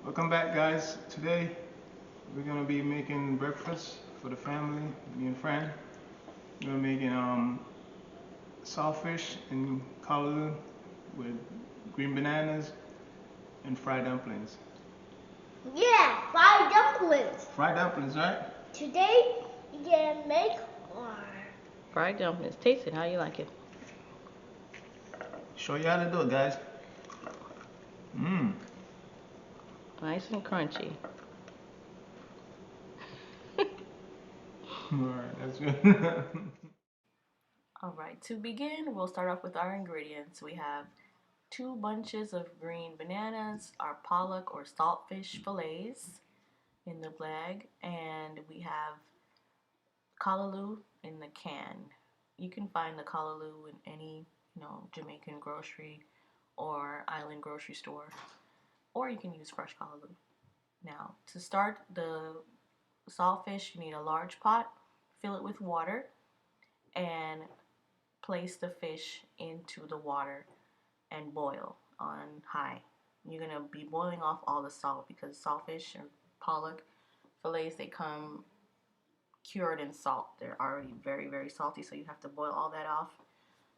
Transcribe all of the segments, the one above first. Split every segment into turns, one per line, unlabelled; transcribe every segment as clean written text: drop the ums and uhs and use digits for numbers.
Welcome back, guys. Today we're gonna be making breakfast for the family, me and friend. We're making saltfish and callaloo with green bananas and fried dumplings.
Yeah, fried dumplings.
Fried dumplings, right?
Today we're gonna make our
Fried dumplings. Taste it. How you like it?
Show you how to do it, guys. Mmm.
Nice and crunchy.
Alright, that's good.
Alright, to begin, we'll start off with our ingredients. We have 2 bunches of green bananas, our pollock or saltfish fillets in the bag, and we have callaloo in the can. You can find the callaloo in any, Jamaican grocery or island grocery store, or you can use fresh callaloo. Now, to start the saltfish, you need a large pot, fill it with water, and place the fish into the water and boil on high. You're gonna be boiling off all the salt because saltfish and pollock fillets, they come cured in salt. They're already very, very salty, so you have to boil all that off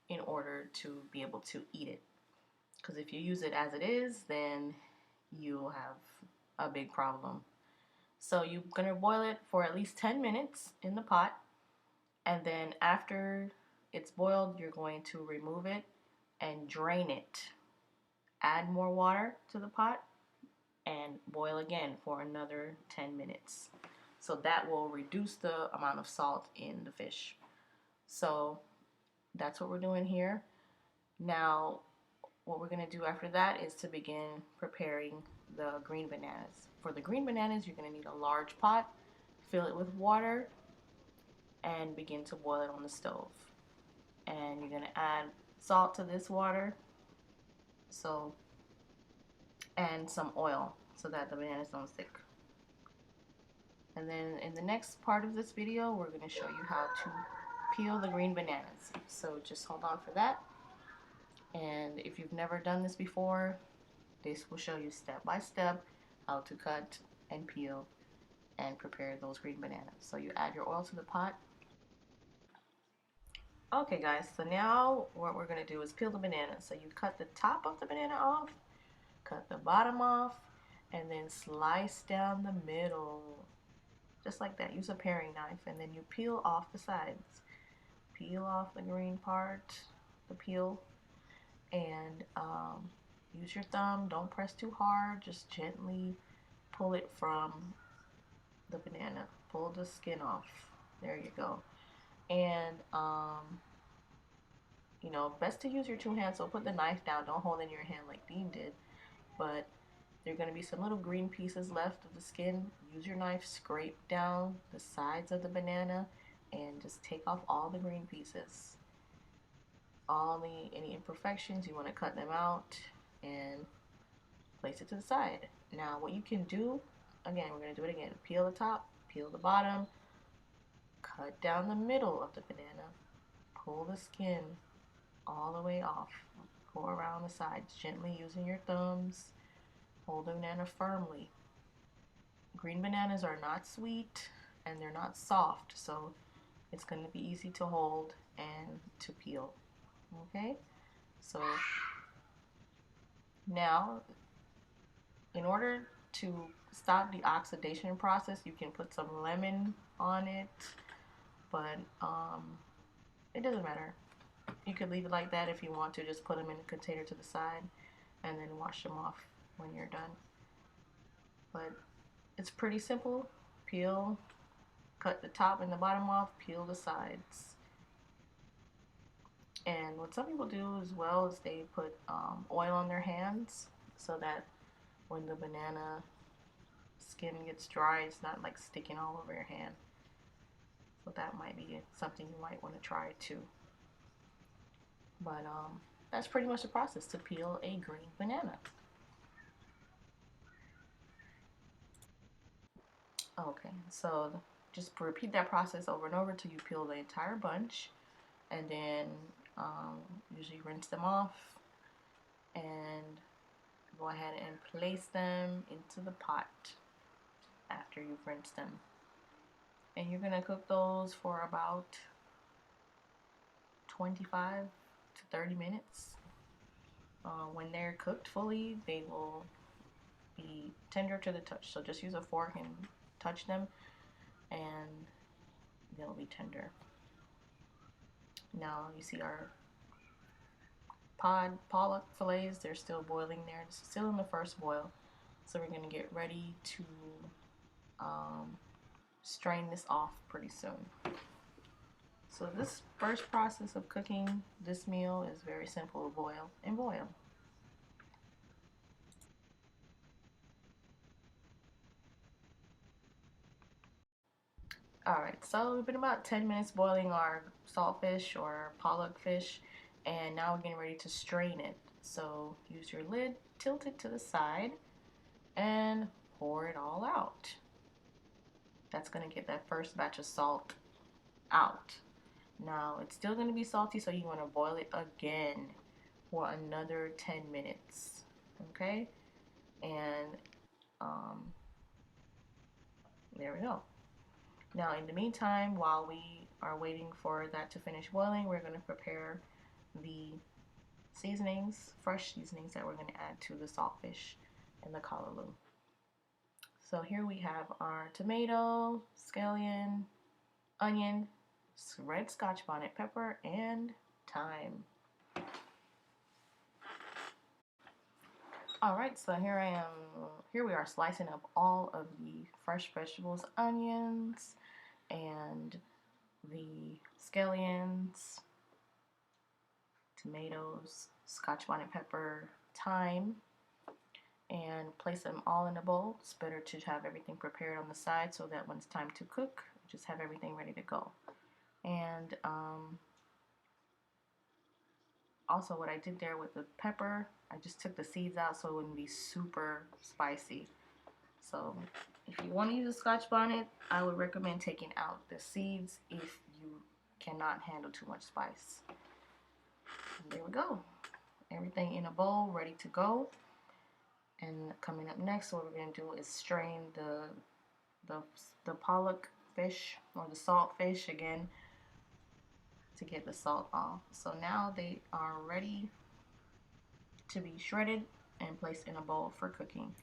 in order to be able to eat it. Because if you use it as it is, then you'll have a big problem. So you're gonna boil it for at least 10 minutes in the pot, and then after it's boiled, you're going to remove it and drain it. Add more water to the pot and boil again for another 10 minutes. So that will reduce the amount of salt in the fish. So that's what we're doing here. Now, what we're going to do after that is to begin preparing the green bananas. For the green bananas, you're going to need a large pot, fill it with water, and begin to boil it on the stove. And you're going to add salt to this water, and some oil so that the bananas don't stick. And then in the next part of this video, we're going to show you how to peel the green bananas. So just hold on for that. And if you've never done this before, this will show you step by step how to cut and peel and prepare those green bananas. So you add your oil to the pot. Okay guys, so now what we're going to do is peel the banana. So you cut the top of the banana off, cut the bottom off, and then slice down the middle. Just like that. Use a paring knife, and then you peel off the sides. Peel off the green part, the peel, and use your thumb. Don't press too hard. Just gently pull it from the banana. Pull the skin off. There you go. And best to use your 2 hands. So put the knife down. Don't hold it in your hand like Dean did. But there are going to be some little green pieces left of the skin. Use your knife, scrape down the sides of the banana, and just take off all the green pieces. Any imperfections, you want to cut them out and place it to the side. Now what you can do, again, we're going to do it again. Peel the top, peel the bottom, cut down the middle of the banana, pull the skin all the way off, go around the sides gently using your thumbs. Hold the banana firmly. Green bananas are not sweet and they're not soft, so it's going to be easy to hold and to peel. Okay? So now, in order to stop the oxidation process, you can put some lemon on it, but it doesn't matter. You could leave it like that if you want to. Just put them in a container to the side and then wash them off when you're done. But it's pretty simple. Peel, cut the top and the bottom off, peel the sides. And what some people do as well is they put oil on their hands so that when the banana skin gets dry, it's not like sticking all over your hand. So that might be something you might want to try too. But that's pretty much the process to peel a green banana. Okay, so just repeat that process over and over till you peel the entire bunch, and then usually rinse them off and go ahead and place them into the pot after you've rinsed them. And you're gonna cook those for about 25 to 30 minutes. When they're cooked fully, they will be tender to the touch. So just use a fork and touch them and they'll be tender. Now you see our pollock fillets, they're still boiling there. It's still in the first boil. So we're gonna get ready to strain this off pretty soon. So this first process of cooking this meal is very simple. Boil and boil. Alright, so we've been about 10 minutes boiling our saltfish or pollock fish, and now we're getting ready to strain it. So use your lid, tilt it to the side, and pour it all out. That's going to get that first batch of salt out. Now it's still going to be salty, so you want to boil it again for another 10 minutes. Okay? And there we go. Now in the meantime, while we are waiting for that to finish boiling, we're going to prepare the seasonings, fresh seasonings that we're going to add to the saltfish and the callaloo. So here we have our tomato, scallion, onion, red scotch bonnet pepper, and thyme. Alright, so here we are slicing up all of the fresh vegetables, onions, and the scallions, tomatoes, scotch bonnet pepper, thyme, and place them all in a bowl. It's better to have everything prepared on the side so that when it's time to cook, just have everything ready to go. And also what I did there with the pepper, I just took the seeds out so it wouldn't be super spicy. So if you want to use a scotch bonnet, I would recommend taking out the seeds if you cannot handle too much spice. And there we go. Everything in a bowl, ready to go. And coming up next, what we're going to do is strain the pollock fish or the salt fish again to get the salt off. So now they are ready to be shredded and placed in a bowl for cooking.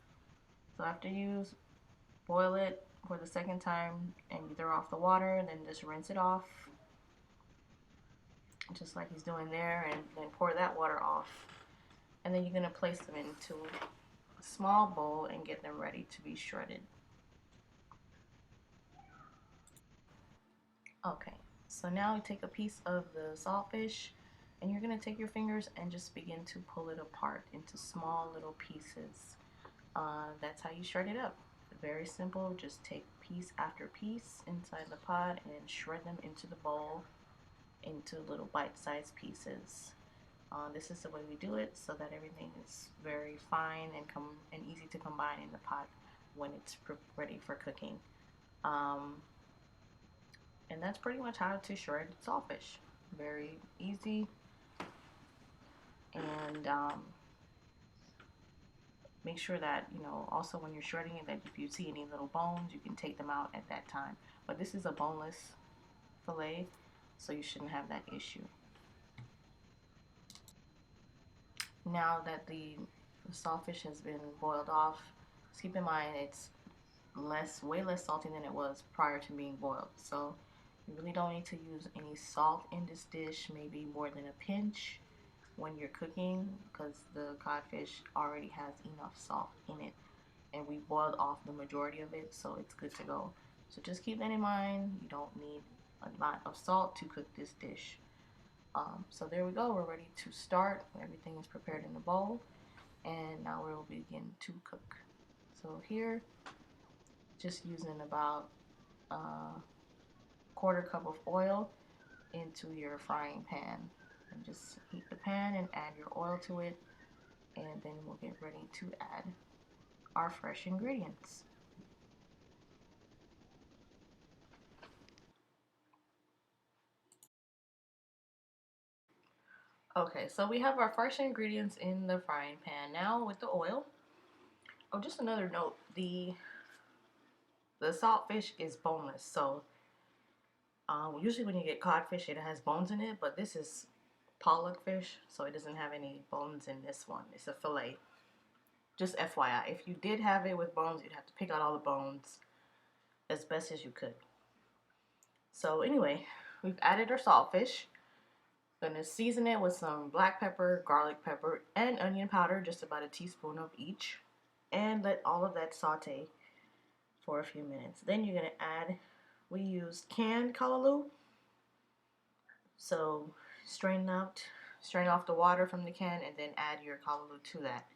So after you boil it for the second time and you throw off the water, then just rinse it off just like he's doing there, and then pour that water off. And then you're going to place them into a small bowl and get them ready to be shredded. Okay, so now you take a piece of the saltfish and you're going to take your fingers and just begin to pull it apart into small little pieces. That's how you shred it up. Very simple. Just take piece after piece inside the pot and shred them into the bowl into little bite-sized pieces. This is the way we do it so that everything is very fine and easy to combine in the pot when it's ready for cooking. And that's pretty much how to shred saltfish. Very easy. And make sure that, also when you're shredding it, that if you see any little bones, you can take them out at that time. But this is a boneless fillet, so you shouldn't have that issue. Now that the saltfish has been boiled off, just keep in mind it's way less salty than it was prior to being boiled. So you really don't need to use any salt in this dish, maybe more than a pinch when you're cooking, because the codfish already has enough salt in it and we boiled off the majority of it, so it's good to go. So just keep that in mind. You don't need a lot of salt to cook this dish. So there we go, we're ready to start. Everything is prepared in the bowl, and now we'll begin to cook. So here, just using about a quarter cup of oil into your frying pan, and just heat the pan and add your oil to it, and then we'll get ready to add our fresh ingredients. Okay, so we have our first ingredients in the frying pan now with the oil. Oh, just another note, the saltfish is boneless, so usually when you get codfish, it has bones in it, but this is pollock fish, so it doesn't have any bones in this one. It's a fillet. Just FYI, if you did have it with bones, you'd have to pick out all the bones as best as you could. So anyway, we've added our saltfish. Gonna season it with some black pepper, garlic pepper, and onion powder, just about a teaspoon of each, and let all of that saute for a few minutes. Then you're gonna add, we use canned callaloo, so strain off the water from the can, and then add your callaloo to that.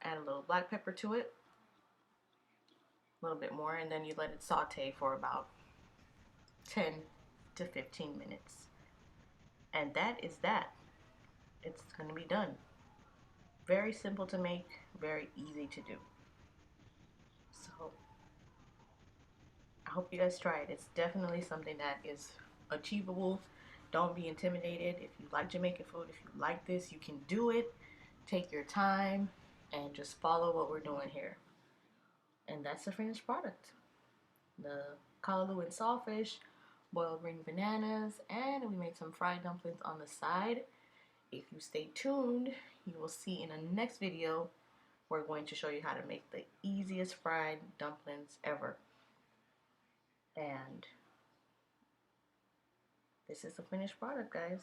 Add a little black pepper to it, a little bit more, and then you let it saute for about 10 to 15 minutes. And that is that. It's gonna be done. Very simple to make, very easy to do. So I hope you guys try it. It's definitely something that is achievable. Don't be intimidated. If you like Jamaican food, if you like this, you can do it. Take your time and just follow what we're doing here. And that's the finished product. The callaloo and saltfish, boiled green bananas, and we made some fried dumplings on the side. If you stay tuned, you will see in the next video, we're going to show you how to make the easiest fried dumplings ever. And this is the finished product, guys.